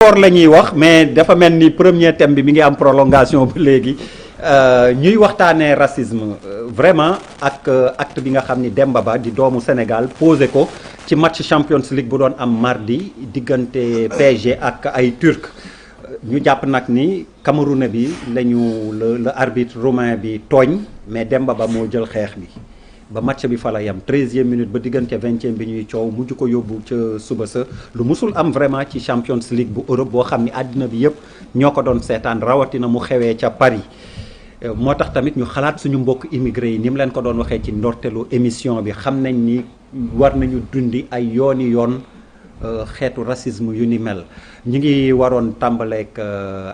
sport la ñuy wax mais dafa mel ni premier thème bi mi ngi am prolongation ba léegi ñuy waxtaanee racisme vraiment ak acte bi nga xam ni Demba Ba di doomu Sénégal posé ko ci match Champions League bu doon am mardi diggante PSG ak ay Turcs ñu jàpp nag ni Camerounais bi lañu le arbitre roumain bi tooñ mais Demba Ba moo jël xeex bi ba match bi fa la yam 13e minute ba diggante 20e bi ñuy coow mujj ko yóbbu ca suba sa lu musul am vraiment ci Champions League bu Europe boo xam ni àddina bi yëpp ñoo ko doon seetaan rawatina mu xewee ca Paris. moo tax tamit ñu xalaat suñu mbokk immigré yi ni mu leen ko doon waxee ci ndorteelu émission bi xam nañ ni war nañu dundi ay yooni yoon xeetu racisme yu ni mel ñi ngi waroon tàmbaleek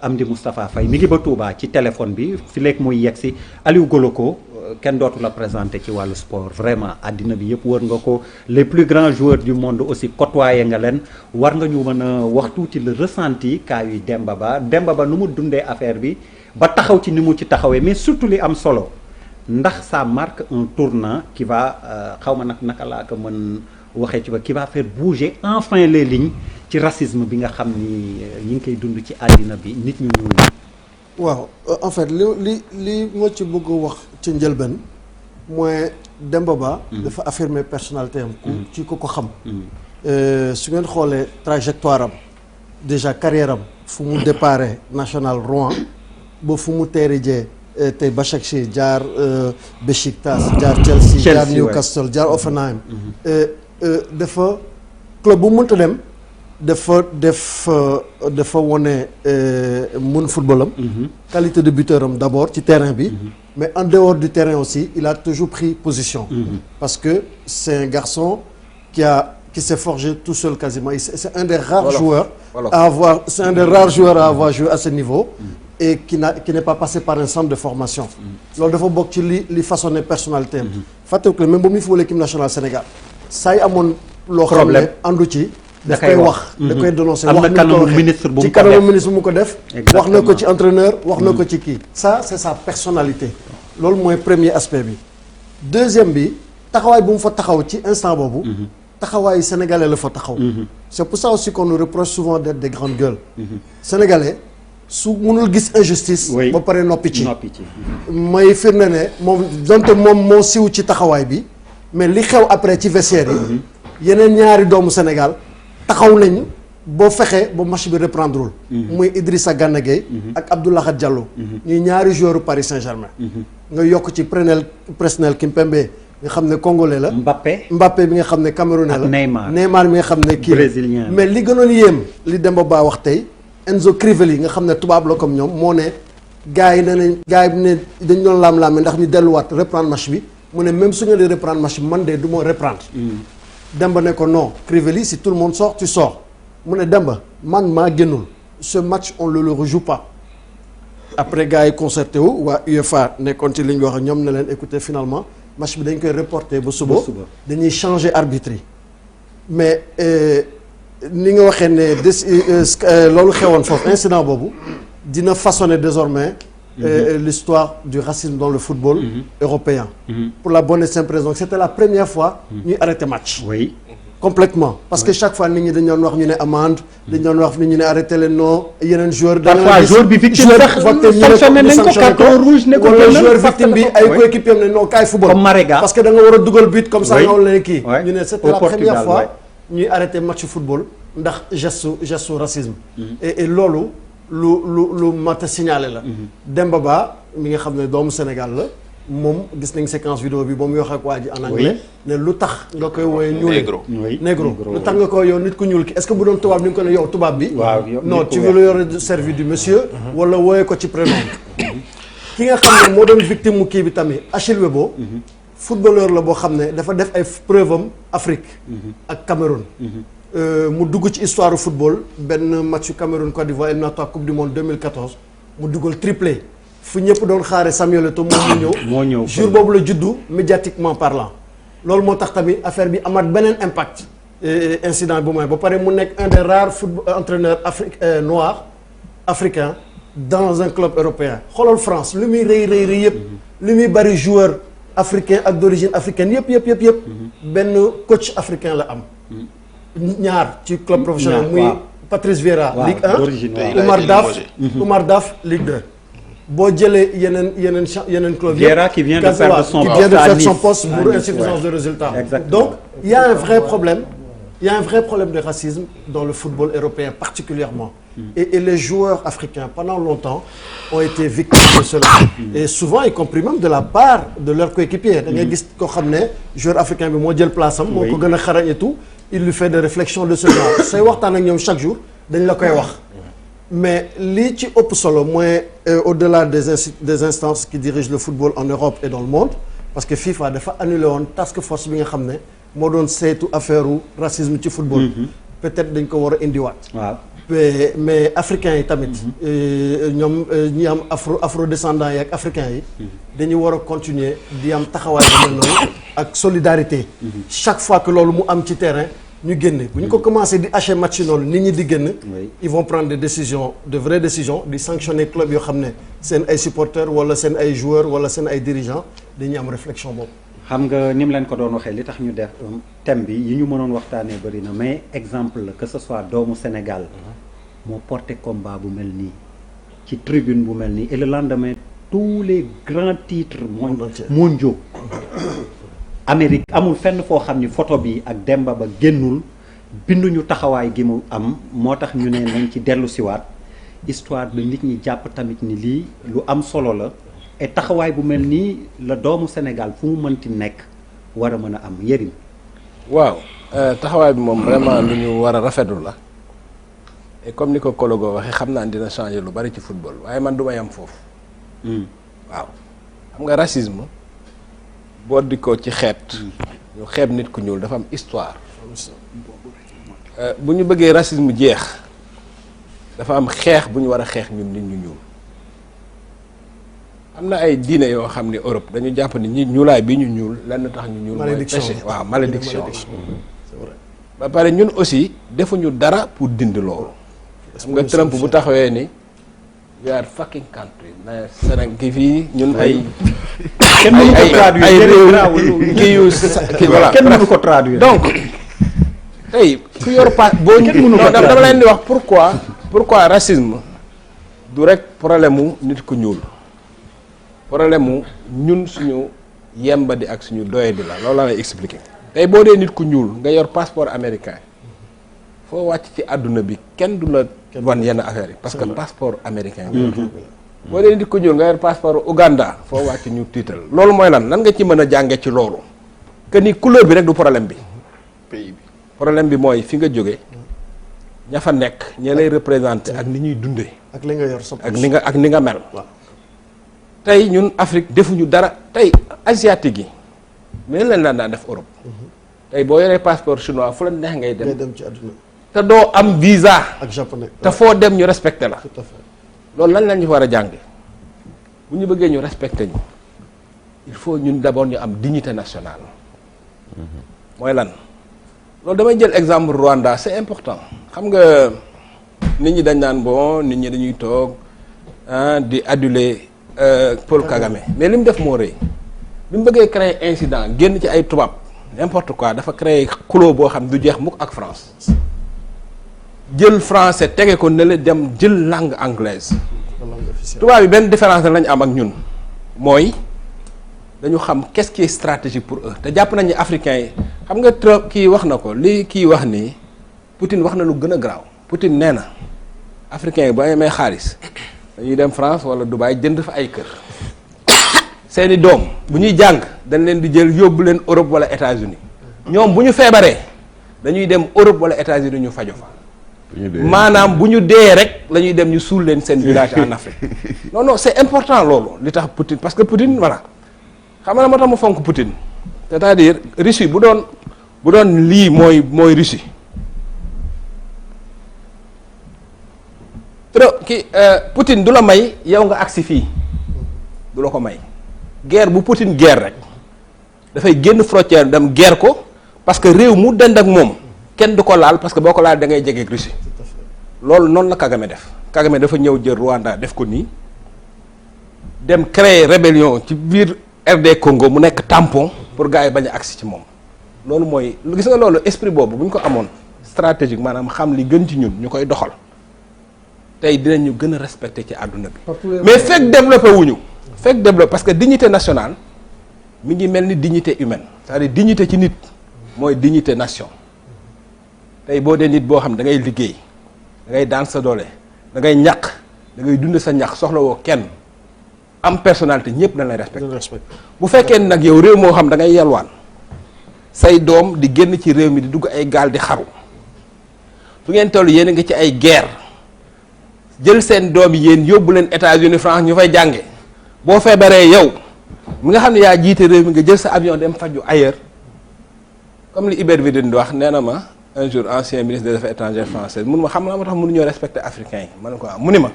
Amdi Moustapha Faye mi ngi ba Touba ci téléphone bi fi léegi muy yegg si Aliou Goloko kenn dootu la présenté ci wàllu sport vraiment àddina bi yëpp wër nga ko les plus grands joueurs du monde aussi côtoyé nga leen war nga ñu mën a wax tuuti le ressenti cas yu Demba Ba nu mu dundee affaire bi ba taxaw ci ni mu ci taxawee mais surtout li am solo ndax ça marque un tournant qui va xaw ma nag naka laa ko mën waxee ci ba qui va faire bouger enfin les lignes ci racisme bi nga xam ni ñi ngi koy dund ci àddina bi nit ñu ñuul. waaw en fait li moo ci bëgg wax ci njëlbeen mooy Demba Ba. dafa affirmer personnalité am. ci ko xam. su ngeen xoolee trajectoire am déjà carrière am fu mu déparé national Rouen ba fu mu teeri jee tey Başakşehir jaar Beşiktaş jaar Chelsea jaar Newcastle jaar Hoffenheim. dafa club bu mënta dem. dafa wone mun football am. qualité de buteur am d'abord ci terrain bi. mais en dehors du terrain aussi il a toujours pris position. parce que c'est un garçon qui s'est forgé tout seul quasiment c'est un des rares joueurs à avoir joué à ce niveau. et qui n'est pas passé par un centre de formation. loolu dafa bokk ci li façonné personnalité am. fàttali ko même ba muy football équipe nationale Sénégal saa yi amoon loo xam ne andu ci. da koy wax da koy dénoncer am na kanamu ministre bu mu ko def ci kanamu ministre bu mu ko def. wax na ko ci entraîneur wax na ko ci kii. ça c'est sa personnalité. loolu mooy premier aspect bi. deuxième bi taxawaay bu mu fa taxaw ci instant boobu. taxawaayu sénégalais la fa taxaw. c'est pour ça aussi qu'on nous reproche souvent d'être des grandes gueules. sénégalais su mënul gis injustice. ba pare noppi ci. may firnde ne moom donte moom moo siw ci taxawaay bi mais li xew après ci vestiaire yi. yeneen ñaari doomu Sénégal. taxaw nañ boo fexee ba match bi reprendrewul muy Idrissa Gana Gueye ak Abdou Lahad Diallo ñuy ñaari joueurs Paris Saint-Germain nga yokk ci Presnel Kimpembe nga xam ne congolais la Mbappé bi nga xam ne camerounais la Neymar bi nga xam ne kii la mais li gënoon yéem li Demba Ba wax tey Enzo Crivelli nga xam ne tubaab la comme ñoom moo ne gars yi ne dañ doon laam-laame ndax ñu delluwaat reprendre match bi mu ne même su ñu di reprendre match bi man de du ma reprendre Demba ne ko non Crivelli si tout le monde sort tu sors mu ne Demba man maa génnul ce match on le rejoue pas après gars yi concerté wu waa UEFA nekkoon ci li ñu wax ñoom ne leen écoutez finalement match bi dañ koy reporter ba suba dañuy changer arbitre yi mais ni nga waxee ne loolu xewoon foofu incident boobu dina façonner désormais l'histoire du racisme dans le football européen. Pour la bonne et simple raison que c'était la première fois ñuy arrêté match. Oui. Complètement parce que chaque fois nit ñi dañu doon wax ñu ne amende dañu doon wax nit ñu ne arrêté leen non yeneen joueur parfois joueur bi victime sax sanctionné nañ ko carton rouge ne ko wala joueur victime bi ay coéquipier am ne non kaay football comme Marega parce que da nga war a dugal but comme ça nga wala kii ñu ne c'était la première fois ñuy arrêté match football ndax geste racisme et loolu lu mat a signalé la. Demba Ba mi nga xam ne doomu Sénégal la moom gis nañ séquence vidéo bi ba muy wax ak waa ji en anglais. ne lu tax nga koy woowee ñuul. négro lu tax nga koy yow nit ku ñuul ki est-ce que bu doon tubaab ni nga ko ne yow tubaab bi. non tu veux le yor servi du monsieur. wala wooyee ko ci prénom ki nga xam ne moo doon victime mu kii bi tamit Achille Webo. footballeur la boo xam ne dafa def ay preuve am Afrique. ak Cameroun. mu dugg ci histoire football benn match Cameroun Côte d'Ivoire éliminatoire Coupe du Monde 2014 mu dugal triplé fu ñëpp doon xaare Samuel Eto'o moo ñëw jour boobu la juddu médiatiquement parlant loolu moo tax tamit affaire bi amaat beneen impact incident bu may ba pare mu nekk un des rares entraîneurs noirs africains dans un club européen xoolal France lu muy rëy yëpp lu muy bari joueur africain ak d'origine africaine yëpp benn coach africain la am ñaar ci club professionnel muy Patrice Vieira waaw, Ligue 1 d'origine, waaw. Il a Oumar été Daf limogé. Oumar Daf Ligue 2 boo jëlee yeneen club Vieira qui vient de perdre son qui poste vient de à perdre Nice. son poste À pour Nice, insuffisance ouais. de résultats. Exactement. Donc il y a un vrai problème. Il y a un vrai problème de racisme dans le football européen particulièrement. Et les joueurs africains, pendant longtemps, ont été victimes de cela. Et souvent, y compris même de la part de leurs coéquipiers. Da ngay gis koo xam ne joueur africain bi moo jël place am. moo ko gën a xarañ et tout. Il lui fait des réflexions de ce genre. say waxtaan ak ñoom chaque jour dañ la koy wax. Mais lii ci ëpp solo mooy au-delà des instances qui dirigent le football en Europe et dans le monde, parce que FIFA dafa annulé woon task force bi nga xam ne moo doon saytu affaire racisme ci football. Peut-être dañ ko war a indiwaat. waaw. mais africains yi tamit. ñoom ñi am afro-descendants yi ak africains yi. dañu war a continuer di am taxawaay bu mel noonu ak solidarité. chaque fois que loolu mu am ci terrain ñu génne bu ñu ko commencé di hacher match noonu nit ñi di génn. ils vont prendre des décisions de vraies décisions di sanctionner club yoo xam ne seen ay supporters wala seen ay joueurs wala seen ay dirigeants dañuy am réflexion boobu. xam nga ni mu leen ko doon waxee li tax ñu def thème bi yi ñu mënoon waxtaanee bëri na mais exemple la que ce soit doomu Sénégal moo porté combat bu mel nii ci tribune bu mel nii et le lendemain tous les grands titres mondiaux Amérique amul fenn foo xam ni photo bi ak Demba Ba génnul binduñu taxawaay gi mu am moo tax ñu ne nañ ci dellu siwaat histoire de nit ñi jàpp tamit ni lii lu am solo la et taxawaay bu mel nii la doomu Sénégal fu mu mënti nekk war a mën a am Yérim. waaw taxawaay bi moom vraiment lu ñu war a rafetlu la et comme ni ko Kologo waxee xam naa dina changer lu bari ci football waaye man du ma yam foofu. waaw xam nga racisme boo di ko ci xeet. ñu xeeb nit ku ñuul dafa am histoire. bu ñu bëggee racisme jeex dafa am xeex bu ñu war a xeex ñun nit ñu ñuul. am na ay diine yoo xam ni Europe dañu jàpp ni ñi ñuulaay bi ñu ñuul lenn tax ñu ñuul mooy péché waaw malédiction ba pare ñun aussi defuñu dara pour dindi loolu xam nga Trump bu taxawee ni we are fucking country na Sénégal ki fii ñun ay kenn mënu ko traduire ay réew kii yu kii voilà kenn mënu ko traduire donc tey ku yor pa boo dama leen di wax pourquoi racisme du rek problème mu nit ku ñuul problème mu ñun suñu yembadi ak suñu doyadi la loolu la lay expliquer tey boo dee nit ku ñuul nga yor passeport américain foo wàcc ci àdduna bi kenn du la wan yenn affaires yi parce que passeport américain boo dee nit ku ñuul nga yor passeport Ouganda foo wàcc ñu tiital loolu mooy lan nga ci mën a jànge ci loolu que ni couleur bi rek du problème bi pays bi problème bi mooy fi nga jóge ña fa nekk ña lay représenté ak ni ñuy dundee ak li nga yor ak ni nga mel tey ñun Afrique defuñu dara tey asiatique yi mais leen daan def Europe tey boo yoree passeport chinois fu la neex ngay dem ci àdduna te doo am visa ak japonais te foo dem ñu respecté la tout à fait loolu lan lañu war a jànge bu ñu bëggee ñu respecté ñu il faut ñun d'abord ñu am dignité nationale mooy lan loolu damay jël exemple Rwanda c'est important xam nga nit ñi dañ naan bon nit ñi dañuy toog di aduler Paul Kagame mais li mu def moo rëy bi mu bëggee créer incident génn ci ay tubaab n'importe quoi dafa créer xuloo boo xam du jeex mukk ak France jël français tege ko ne la dem jël langue anglaise tubaab yi benn différence lañ am ak ñun mooy dañu xam qu'est-ce qui est stratégique pour eux te jàpp nañ ni africains yi xam nga trop kii wax na ko li kii wax nii Poutine wax na lu gën a garaaw Poutine nee na africains yi ba amee xaalis dañuy dem France wala Dubaï jënd fa ay kër seeni doom bu ñuy jàng dañ leen di jël yóbbu leen Europe wala États-Unis ñoom bu ñu feebaree dañuy dem Europe wala États-Unis ñu fajo fa maanaam bu ñu dee rek la ñuy dem ñu suul leen seen village en Afrique non c'est important loolu li tax Poutine parce que Poutine voilà xam nga moo tax mu fonk Poutine c'est-à-dire Russie bu doon lii mooy Russie Poutine du la may yow nga agsi fii du la ko may guerre bu Poutine guerre rek dafay génn frontière dem guerre ko parce que réew mu dend ak moom kenn du ko laal parce que boo ko laal da ngay jege ak Russie loolu noonu la Kagame def Kagame dafa ñëw jël Rwanda def ko nii dem créer rébellion ci biir RD Congo mu nekk tampon pour gars yi bañ a agsi ci moom loolu mooy gis nga loolu esprit boobu bu ñu ko amoon stratégique maanaam xam li gën ci ñun ñu koy doxal tey dinañu gën a respecté ci àdduna bi mais fekk développé wuñu fekk développé parce que dignité nationale mi ngi mel ni dignité humaine c'est-à-dire dignité ci nit mooy dignité nation tey boo dee nit boo xam da ngay liggéey da ngay daan sa doole da ngay ñaq da ngay dund sa ñaq soxla woo kenn am personnalité ñëpp dañ lay respecté bu fekkee nag yow réew moo xam da ngay yelwaan say doom di génn ci réew mi di dugg ay gaal di xaru fu ngeen toll yéen a ngi ci ay guerre jël seen doom yi yéen yóbbu leen États-Unis France ñu fay jànge boo feebaree yow mi nga xam ne yaa jiite réew mi nga jël sa avion dem faju ailleurs comme li Hubert Védrine di wax nee na ma un jour ancien ministre des affaires étrangères français mun ma xam nga ma tax mënuñoo respecter africains yi ma ne ko mu ni ma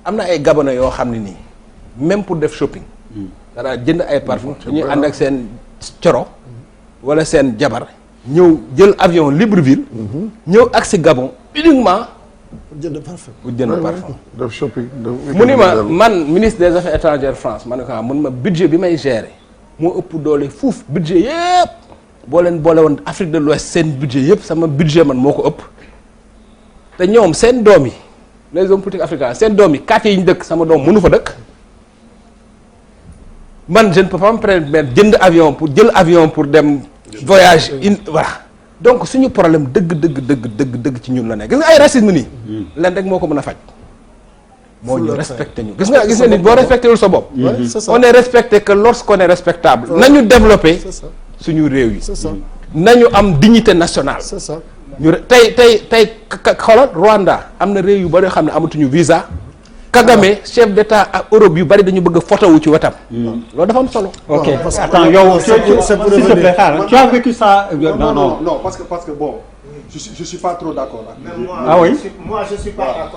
am na ay gabonais yoo xam ne nii même pour def shopping dara jënd ay parfum dañuy ànd ak seen coro wala seen jabar ñëw jël avion Libreville ñëw ak si Gabon uniquement pour jënd parfum def shopping mu ni ma man ministre des affaires étrangères France ma ne ko mun ma budget bi may gérer moo ëpp doole fuuf budget yëpp boo leen boole woon Afrique de l'Ouest seen budget yëpp sama budget man moo ko ëpp te ñoom seen doom yi les hommes politiques africains seen doom yi quartier yi ñu dëkk sama doom mënu fa dëkk man je ne peux pas me permettre jënd avion pour jël avion pour dem voyage voilà donc suñu problème dëgg ci ñun la nekk gis nga ay racisme nii leen rek moo ko mën a faj moo ñu respecté ñu gis nga nit boo respecté wul sa bopp on est respecté que lorsqu'on est respectable nañu développé suñu réew yi nañu am dignité nationale ñu tey xoolal Rwanda am na réew yu bari yoo xam ne amatuñu visa Kagame chef d'état ak Europe yu bari dañu bëgg a photo wu ci wetam loolu dafa am solo ok attends yow s'il te plaît xaaral tu as vécu ça non parce que bon je suis pas trop d'accord ah oui moi je suis pas d'accord.